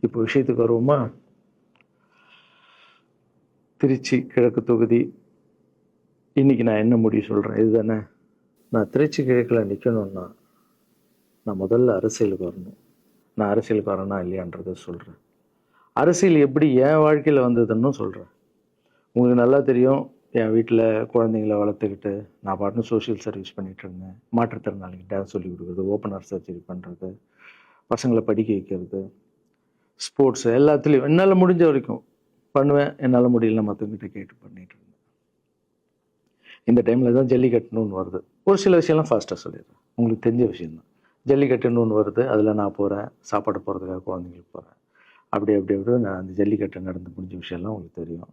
இப்போ விஷயத்துக்கு வருவோமா? திருச்சி கிழக்கு தொகுதி. இன்னைக்கு நான் என்ன முடிவு சொல்கிறேன் இதுதானே. நான் திருச்சி கிழக்கில் நிற்கணும்னா நான் முதல்ல அரசியலுக்கு வரணும். நான் அரசியலுக்கு வரேனா இல்லையான்றதை சொல்கிறேன். அரசியல் எப்படி என் வாழ்க்கையில் வந்ததுன்னு சொல்கிறேன். உங்களுக்கு நல்லா தெரியும், என் வீட்டில் குழந்தைங்கள வளர்த்துக்கிட்டு நான் பாட்டுன்னு சோஷியல் சர்வீஸ் பண்ணிகிட்டு இருந்தேன். மாற்றுத்திறனாளிக்கு டான்ஸ் சொல்லி கொடுக்குறது, ஓப்பனர் சர்ஜரி பண்ணுறது, பசங்களை படிக்க வைக்கிறது, ஸ்போர்ட்ஸ் எல்லாத்துலேயும் என்னால் முடிஞ்ச வரைக்கும் பண்ணுவேன். என்னால் முடியல மற்றவங்கிட்ட கேட்டு பண்ணிட்டு இருந்தேன். இந்த டைமில் தான் ஜல்லிக்கட்டுன்னு வருது. ஒரு சில விஷயம்லாம் ஃபாஸ்ட்டாக சொல்லிடுறேன், உங்களுக்கு தெரிஞ்ச விஷயந்தான். ஜல்லிக்கட்டுன்னு வருது, அதில் நான் போகிறேன், சாப்பாடு போகிறதுக்காக குழந்தைங்களுக்கு போகிறேன். அப்படி நான் அந்த ஜல்லிக்கட்டு நடந்து முடிஞ்ச விஷயம்லாம் உங்களுக்கு தெரியும்.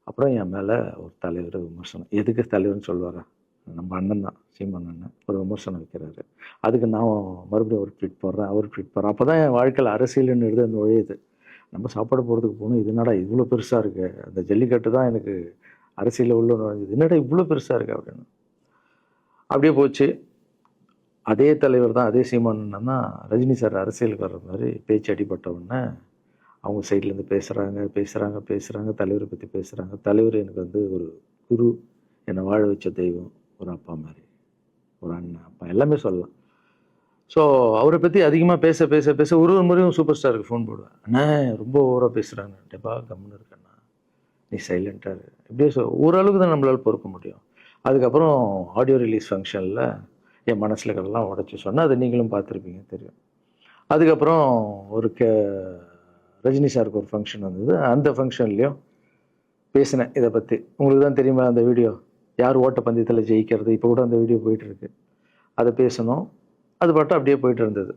அப்புறம் என் மேலே ஒரு தலைவர் விமர்சனம். எதுக்கு தலைவர்னு சொல்லுவாரா? நம்ம அண்ணன் தான், சீமான் அண்ணன் ஒரு விமர்சனம் வைக்கிறாரு. அதுக்கு நான் மறுபடியும் ஒரு ட்வீட் போடுறேன், அவர் ட்வீட் போடுறேன். அப்போ தான் என் வாழ்க்கையில் அரசியல்னு எழுத நுழையுது. நம்ம சாப்பாடு போகிறதுக்கு போகணும், இது என்னடா இவ்வளோ பெருசாக இருக்குது, அந்த ஜல்லிக்கட்டு தான் எனக்கு அரசியலில் உள்ள நுழைஞ்சது, என்னடா இவ்வளோ பெருசாக இருக்குது அப்படின்னு. அப்படியே போச்சு. அதே தலைவர் தான், அதே சீமான் அண்ணன் தான் ரஜினி சார் அரசியலுக்கு வர்ற மாதிரி பேச்சு அடிபட்ட உடனே அவங்க சைட்லேருந்து பேசுகிறாங்க, தலைவரை பற்றி பேசுகிறாங்க. தலைவர் எனக்கு வந்து ஒரு குரு, என்னை வாழ வச்ச தெய்வம், ஒரு அப்பா மாதிரி, ஒரு அண்ணன், அப்பா எல்லாமே சொல்லலாம். ஸோ அவரை பற்றி அதிகமாக பேச ஒரு முறையும் சூப்பர் ஸ்டாருக்கு ஃபோன் போடுவேன். அண்ணா ரொம்ப ஓவராக பேசுகிறாங்க, டெப்பா கம்முன்னு இருக்கண்ணா, நீ சைலண்ட்டாக இரு. இப்படியே ஓரளவுக்கு தான் நம்மளால் பொறுக்க முடியும். அதுக்கப்புறம் ஆடியோ ரிலீஸ் ஃபங்க்ஷனில் என் மனசில் இருக்கிறதெல்லாம் உடச்சி சொன்னேன். அதை நீங்களும் பார்த்துருப்பீங்க, தெரியும். அதுக்கப்புறம் ஒரு ரஜினி சாருக்கு ஒரு ஃபங்க்ஷன் வந்தது. அந்த ஃபங்க்ஷன்லேயும் பேசினேன் இதை பற்றி. உங்களுக்கு தான் தெரியுமா அந்த வீடியோ, யார் ஓட்டப்பந்தயத்தில் ஜெயிக்கிறது, இப்போ கூட அந்த வீடியோ போயிட்டுருக்கு. அதை பேசணும், அது பாட்டு அப்படியே போயிட்டு இருந்தது.